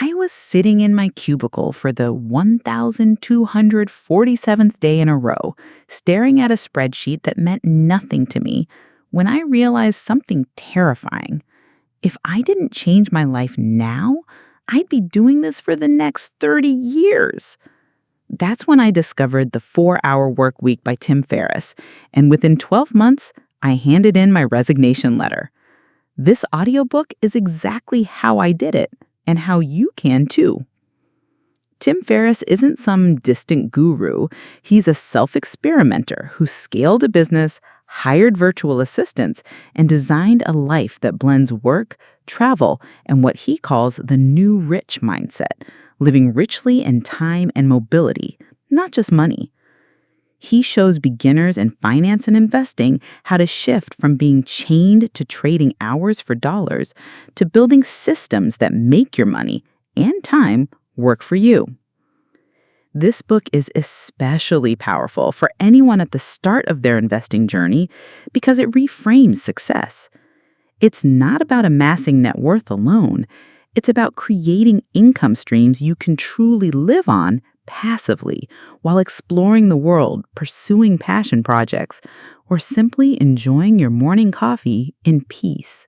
I was sitting in my cubicle for the 1,247th day in a row, staring at a spreadsheet that meant nothing to me, when I realized something terrifying. If I didn't change my life now, I'd be doing this for the next 30 years. That's when I discovered the 4-Hour Work Week by Tim Ferriss, and within 12 months, I handed in my resignation letter. This audiobook is exactly how I did it, and how you can too. Tim Ferriss isn't some distant guru. He's a self-experimenter who scaled a business, hired virtual assistants, and designed a life that blends work, travel, and what he calls the new rich mindset, living richly in time and mobility, not just money. He shows beginners in finance and investing how to shift from being chained to trading hours for dollars to building systems that make your money and time work for you. This book is especially powerful for anyone at the start of their investing journey because it reframes success. It's not about amassing net worth alone. It's about creating income streams you can truly live on passively while exploring the world, pursuing passion projects, or simply enjoying your morning coffee in peace.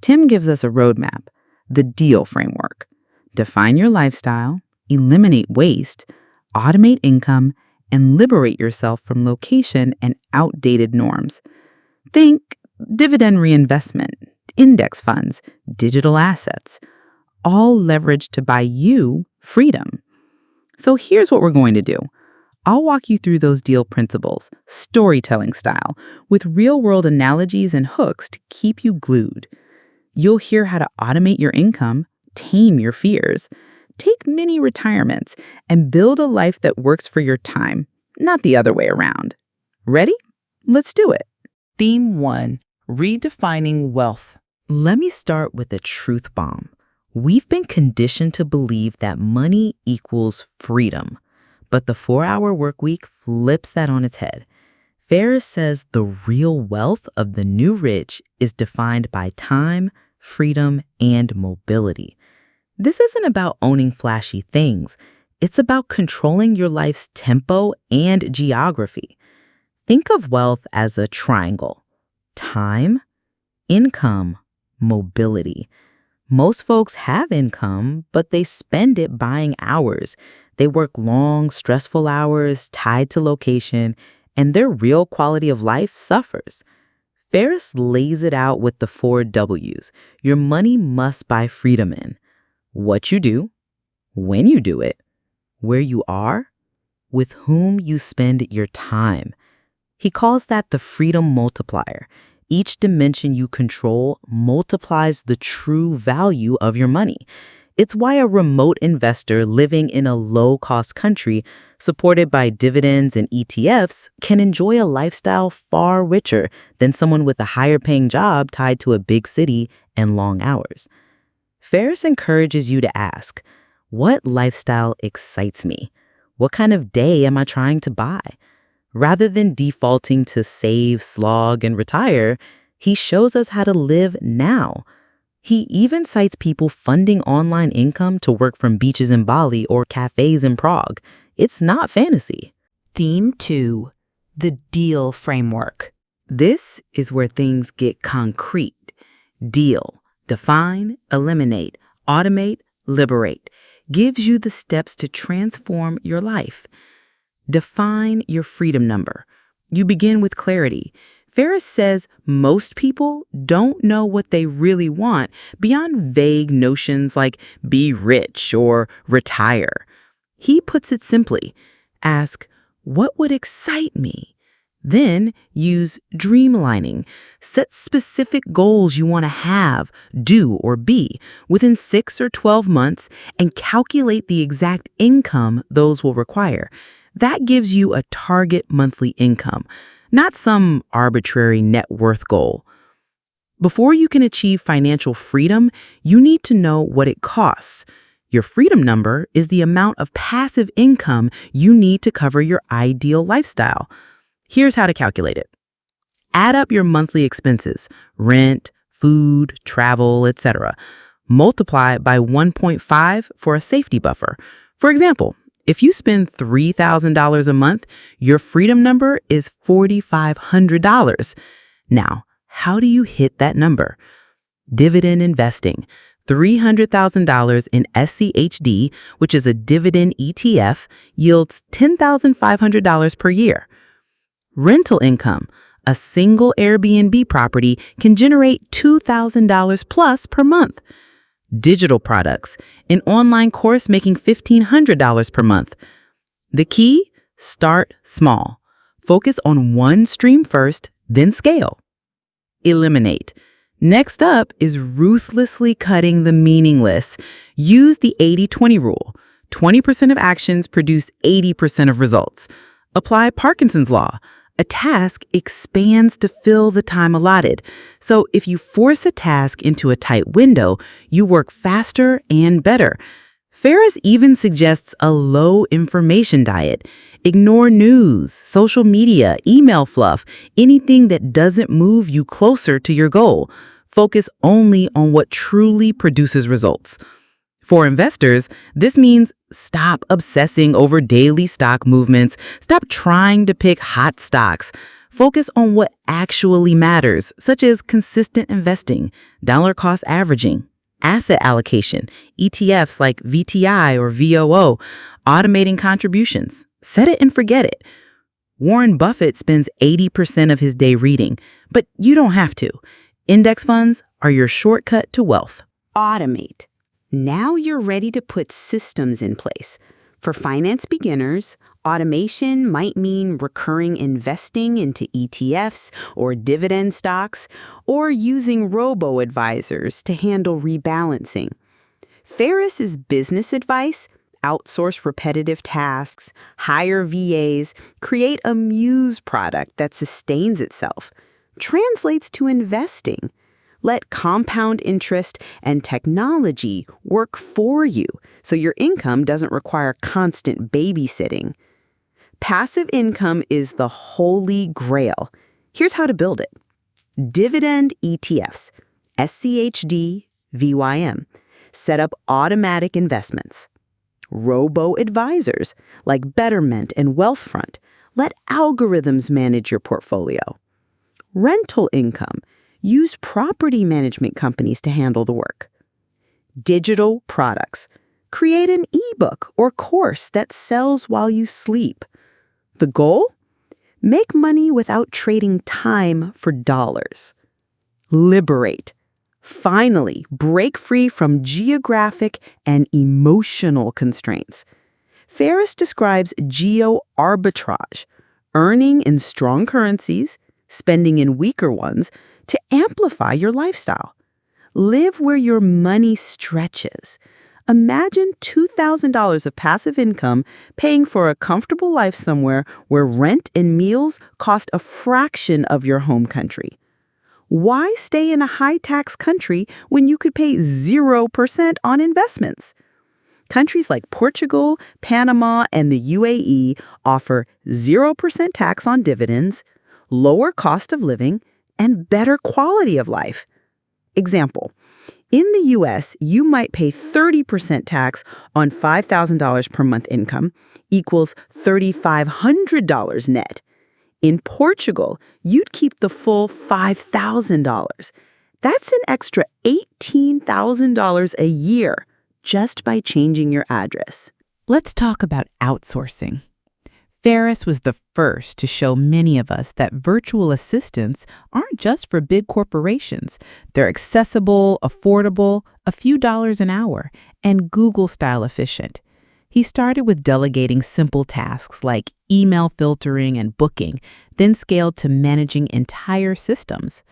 Tim gives us a roadmap, the DEAL framework. Define your lifestyle, eliminate waste, automate income, and liberate yourself from location and outdated norms. Think dividend reinvestment, index funds, digital assets, all leveraged to buy you freedom. So here's what we're going to do. I'll walk you through those DEAL principles, storytelling style, with real-world analogies and hooks to keep you glued. You'll hear how to automate your income, tame your fears, take mini retirements, and build a life that works for your time, not the other way around. Ready? Let's do it. Theme 1, Redefining Wealth. Let me start with a truth bomb. We've been conditioned to believe that money equals freedom, but the 4-Hour Work Week flips that on its head. Ferriss says the real wealth of the new rich is defined by time, freedom, and mobility. This isn't about owning flashy things. It's about controlling your life's tempo and geography. Think of wealth as a triangle: time, income, mobility. Most folks have income, but they spend it buying hours. They work long, stressful hours tied to location, and their real quality of life suffers. Ferriss lays it out with the 4 W's your money must buy freedom in: what you do, when you do it, where you are, with whom you spend your time. He calls that the freedom multiplier. Each dimension you control multiplies the true value of your money. It's why a remote investor living in a low-cost country, supported by dividends and ETFs, can enjoy a lifestyle far richer than someone with a higher-paying job tied to a big city and long hours. Ferriss encourages you to ask, what lifestyle excites me? What kind of day am I trying to buy? Rather than defaulting to save, slog, and retire, he shows us how to live now. He even cites people funding online income to work from beaches in Bali or cafes in Prague. It's not fantasy. Theme 2, the DEAL framework. This is where things get concrete. DEAL, define, eliminate, automate, liberate, gives you the steps to transform your life. Define your freedom number. You begin with clarity. Ferriss says most people don't know what they really want beyond vague notions like be rich or retire. He puts it simply. Ask, what would excite me? Then use dreamlining. Set specific goals you want to have, do, or be within 6 or 12 months and calculate the exact income those will require. That gives you a target monthly income, not some arbitrary net worth goal. Before you can achieve financial freedom, you need to know what it costs. Your freedom number is the amount of passive income you need to cover your ideal lifestyle. Here's how to calculate it. Add up your monthly expenses, rent, food, travel, etc. Multiply by 1.5 for a safety buffer. For example, if you spend $3,000 a month, your freedom number is $4,500. Now, how do you hit that number? Dividend investing. $300,000 in SCHD, which is a dividend ETF, yields $10,500 per year. Rental income. A single Airbnb property can generate $2,000 plus per month. Digital products. An online course making $1,500 per month. The key? Start small. Focus on one stream first, then scale. Eliminate. Next up is ruthlessly cutting the meaningless. Use the 80-20 rule. 20% of actions produce 80% of results. Apply Parkinson's law. A task expands to fill the time allotted. So if you force a task into a tight window, you work faster and better. Ferriss even suggests a low information diet. Ignore news, social media, email fluff, anything that doesn't move you closer to your goal. Focus only on what truly produces results. For investors, this means stop obsessing over daily stock movements. Stop trying to pick hot stocks. Focus on what actually matters, such as consistent investing, dollar cost averaging, asset allocation, ETFs like VTI or VOO, automating contributions. Set it and forget it. Warren Buffett spends 80% of his day reading, but you don't have to. Index funds are your shortcut to wealth. Automate. Now you're ready to put systems in place. For finance beginners, automation might mean recurring investing into ETFs or dividend stocks, or using robo-advisors to handle rebalancing. Ferriss's business advice: outsource repetitive tasks, hire VAs, create a Muse product that sustains itself, translates to investing. Let compound interest and technology work for you so your income doesn't require constant babysitting. Passive income is the holy grail. Here's how to build it. Dividend ETFs, SCHD, VYM. Set up automatic investments. Robo-advisors like Betterment and Wealthfront. Let algorithms manage your portfolio. Rental income. Use property management companies to handle the work. Digital products. Create an ebook or course that sells while you sleep. The goal? Make money without trading time for dollars. Liberate. Finally, break free from geographic and emotional constraints. Ferriss describes geoarbitrage, earning in strong currencies, spending in weaker ones, to amplify your lifestyle. Live where your money stretches. Imagine $2,000 of passive income paying for a comfortable life somewhere where rent and meals cost a fraction of your home country. Why stay in a high-tax country when you could pay 0% on investments? Countries like Portugal, Panama, and the UAE offer 0% tax on dividends, lower cost of living, and better quality of life. Example, in the U.S., you might pay 30% tax on $5,000 per month income, equals $3,500 net. In Portugal, you'd keep the full $5,000. That's an extra $18,000 a year just by changing your address. Let's talk about outsourcing. Ferriss was the first to show many of us that virtual assistants aren't just for big corporations. They're accessible, affordable, a few dollars an hour, and Google-style efficient. He started with delegating simple tasks like email filtering and booking, then scaled to managing entire systems.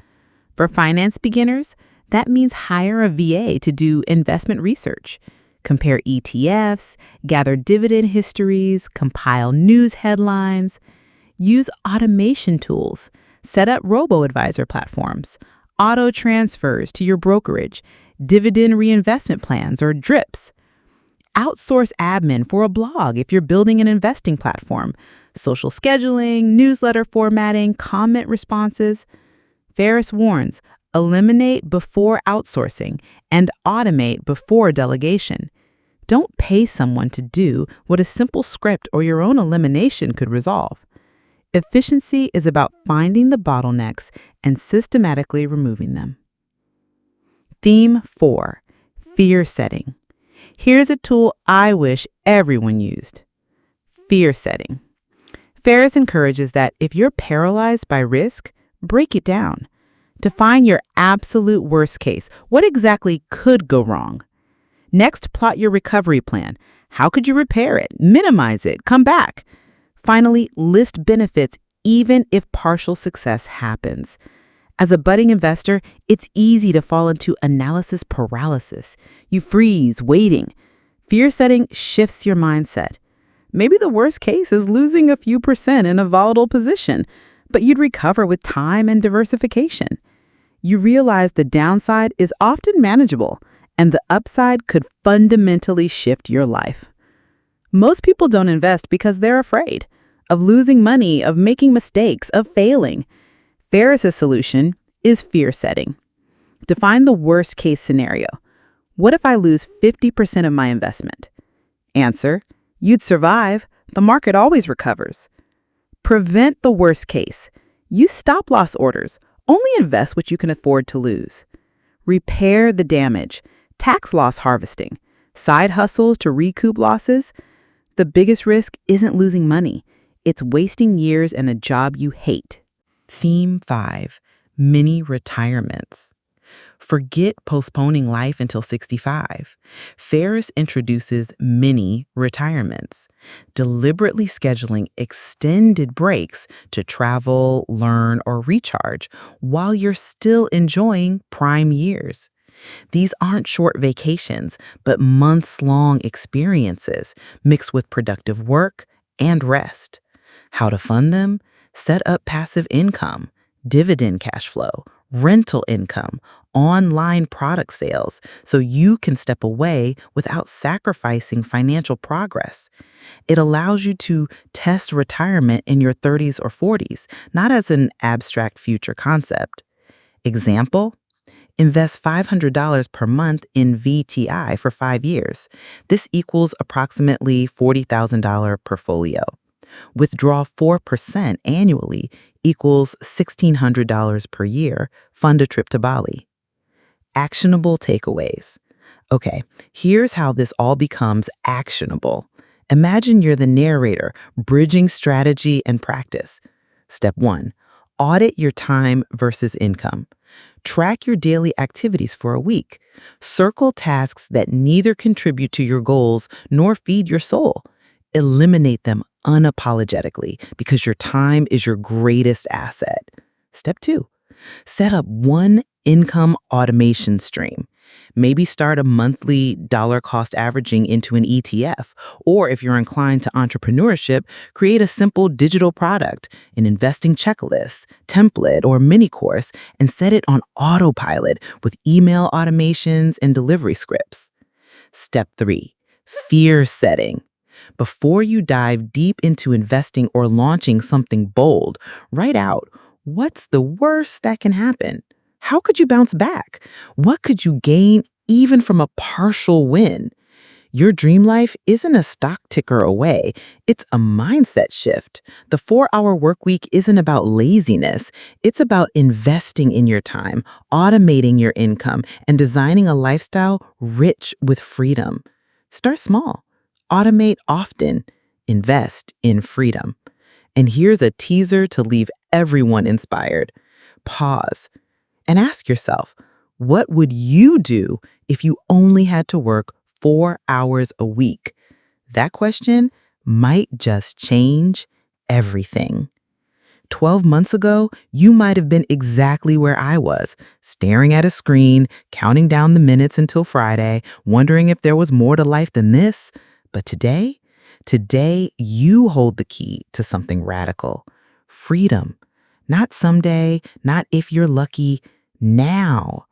For finance beginners, that means hire a VA to do investment research. Compare ETFs, gather dividend histories, compile news headlines. Use automation tools. Set up robo-advisor platforms, auto transfers to your brokerage, dividend reinvestment plans or DRIPs. Outsource admin for a blog if you're building an investing platform, social scheduling, newsletter formatting, comment responses. Ferriss warns, Eliminate before outsourcing and automate before delegation. Don't pay someone to do what a simple script or your own elimination could resolve. Efficiency is about finding the bottlenecks and systematically removing them. Theme 4. Fear setting. Here's a tool I wish everyone used. Fear setting. Ferriss encourages that if you're paralyzed by risk, break it down. Define your absolute worst case. What exactly could go wrong? Next, plot your recovery plan. How could you repair it, minimize it, come back? Finally, list benefits even if partial success happens. As a budding investor, it's easy to fall into analysis paralysis. You freeze, waiting. Fear setting shifts your mindset. Maybe the worst case is losing a few percent in a volatile position, but you'd recover with time and diversification. You realize the downside is often manageable, and the upside could fundamentally shift your life. Most people don't invest because they're afraid of losing money, of making mistakes, of failing. Ferriss's solution is fear setting. Define the worst case scenario. What if I lose 50% of my investment? Answer: you'd survive. The market always recovers. Prevent the worst case. Use stop-loss orders. Only invest what you can afford to lose. Repair the damage. Tax loss harvesting. Side hustles to recoup losses. The biggest risk isn't losing money. It's wasting years and a job you hate. Theme 5. Mini retirements. Forget postponing life until 65. Ferriss introduces mini retirements, deliberately scheduling extended breaks to travel, learn, or recharge while you're still enjoying prime years. These aren't short vacations, but months-long experiences mixed with productive work and rest. How to fund them? Set up passive income, dividend cash flow, rental income, online product sales, so you can step away without sacrificing financial progress. It allows you to test retirement in your 30s or 40s, not as an abstract future concept. Example: invest $500 per month in VTI for 5 years. This equals approximately $40,000 portfolio. Withdraw 4% annually equals $1,600 per year. Fund a trip to Bali. Actionable takeaways. Okay, here's how this all becomes actionable. Imagine you're the narrator, bridging strategy and practice. Step 1. Audit your time versus income. Track your daily activities for a week. Circle tasks that neither contribute to your goals nor feed your soul. Eliminate them unapologetically because your time is your greatest asset. Step 2. Set up one income automation stream. Maybe start a monthly dollar cost averaging into an ETF, or if you're inclined to entrepreneurship, create a simple digital product, an investing checklist, template, or mini course, and set it on autopilot with email automations and delivery scripts. Step 3. Fear setting. Before you dive deep into investing or launching something bold, write out, what's the worst that can happen? How could you bounce back? What could you gain even from a partial win? Your dream life isn't a stock ticker away. It's a mindset shift. The 4-hour workweek isn't about laziness. It's about investing in your time, automating your income, and designing a lifestyle rich with freedom. Start small. Automate often. Invest in freedom. And here's a teaser to leave everyone inspired. Pause and ask yourself, what would you do if you only had to work 4 hours a week? That question might just change everything. 12 months ago, you might have been exactly where I was, staring at a screen, counting down the minutes until Friday, wondering if there was more to life than this. But today you hold the key to something radical. Freedom. Not someday, not if you're lucky, now.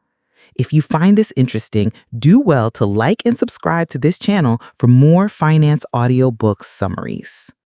If you find this interesting, do well to like and subscribe to this channel for more finance audiobook summaries.